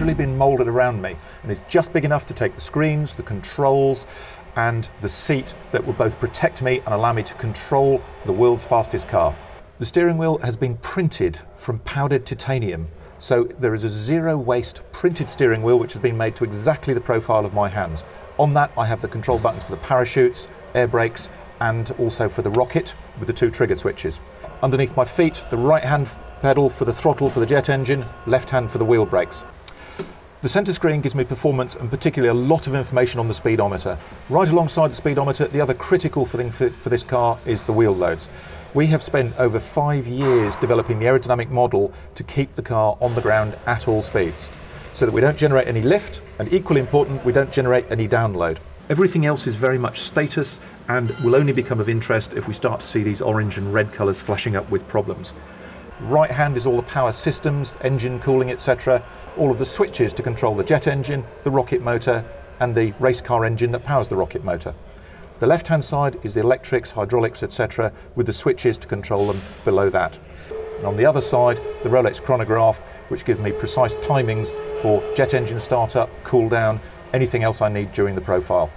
literally been moulded around me and is just big enough to take the screens, the controls, and the seat that will both protect me and allow me to control the world's fastest car. The steering wheel has been printed from powdered titanium. So there is a zero waste printed steering wheel which has been made to exactly the profile of my hands. On that I have the control buttons for the parachutes, air brakes, and also for the rocket with the 2 trigger switches. Underneath my feet, the right hand pedal for the throttle for the jet engine, left hand for the wheel brakes. The centre screen gives me performance and particularly a lot of information on the speedometer. Right alongside the speedometer, the other critical thing for this car is the wheel loads. We have spent over 5 years developing the aerodynamic model to keep the car on the ground at all speeds, so that we don't generate any lift, and equally important, we don't generate any download. Everything else is very much status and will only become of interest if we start to see these orange and red colours flashing up with problems. Right hand is all the power systems, engine cooling, etc. All of the switches to control the jet engine, the rocket motor, and the race car engine that powers the rocket motor. The left hand side is the electrics, hydraulics, etc. with the switches to control them below that. And on the other side, the Rolex chronograph, which gives me precise timings for jet engine startup, cool down, anything else I need during the profile.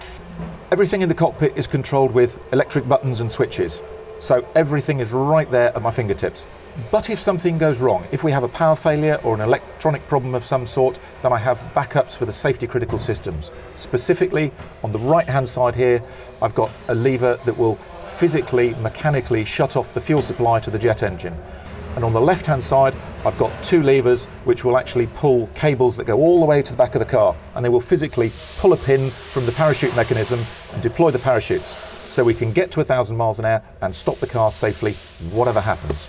Everything in the cockpit is controlled with electric buttons and switches. So everything is right there at my fingertips. But if something goes wrong, if we have a power failure or an electronic problem of some sort, then I have backups for the safety critical systems. Specifically, on the right hand side here, I've got a lever that will physically, mechanically shut off the fuel supply to the jet engine. And on the left hand side, I've got 2 levers which will actually pull cables that go all the way to the back of the car, and they will physically pull a pin from the parachute mechanism and deploy the parachutes, so we can get to 1,000 miles an hour and stop the car safely, whatever happens.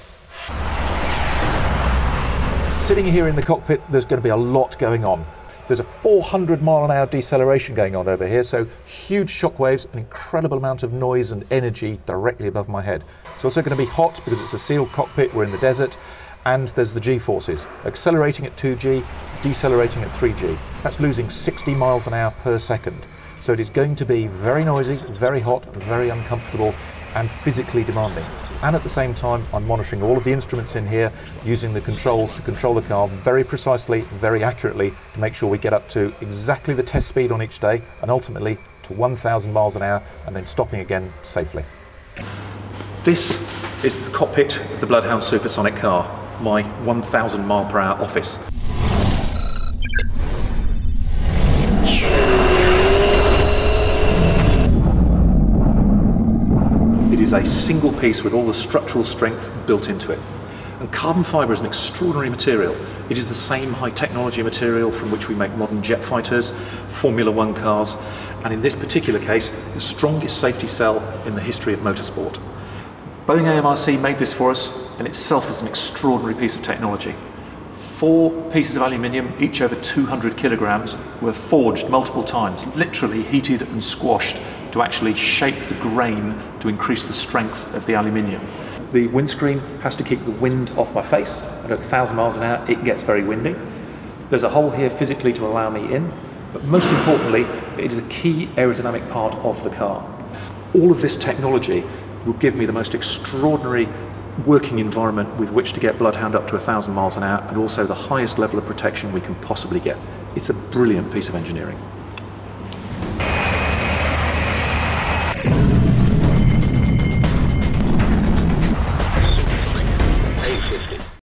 Sitting here in the cockpit, there's going to be a lot going on. There's a 400 mile an hour deceleration going on over here, so huge shock waves, an incredible amount of noise and energy directly above my head. It's also going to be hot because it's a sealed cockpit, we're in the desert, and there's the G-forces, accelerating at 2G, decelerating at 3G. That's losing 60 miles an hour per second. So it is going to be very noisy, very hot, very uncomfortable, and physically demanding. And at the same time, I'm monitoring all of the instruments in here, using the controls to control the car very precisely, very accurately, to make sure we get up to exactly the test speed on each day, and ultimately to 1,000 miles an hour, and then stopping again safely. This is the cockpit of the Bloodhound supersonic car, my 1,000 mile per hour office. It is a single piece with all the structural strength built into it. And carbon fibre is an extraordinary material. It is the same high technology material from which we make modern jet fighters, Formula One cars, and in this particular case, the strongest safety cell in the history of motorsport. Boeing AMRC made this for us, and itself is an extraordinary piece of technology. 4 pieces of aluminium, each over 200 kilograms, were forged multiple times, literally heated and squashed to actually shape the grain to increase the strength of the aluminium. The windscreen has to keep the wind off my face, and at 1,000 miles an hour it gets very windy. There's a hole here physically to allow me in, but most importantly, it is a key aerodynamic part of the car. All of this technology will give me the most extraordinary working environment with which to get Bloodhound up to 1,000 miles an hour, and also the highest level of protection we can possibly get. It's a brilliant piece of engineering.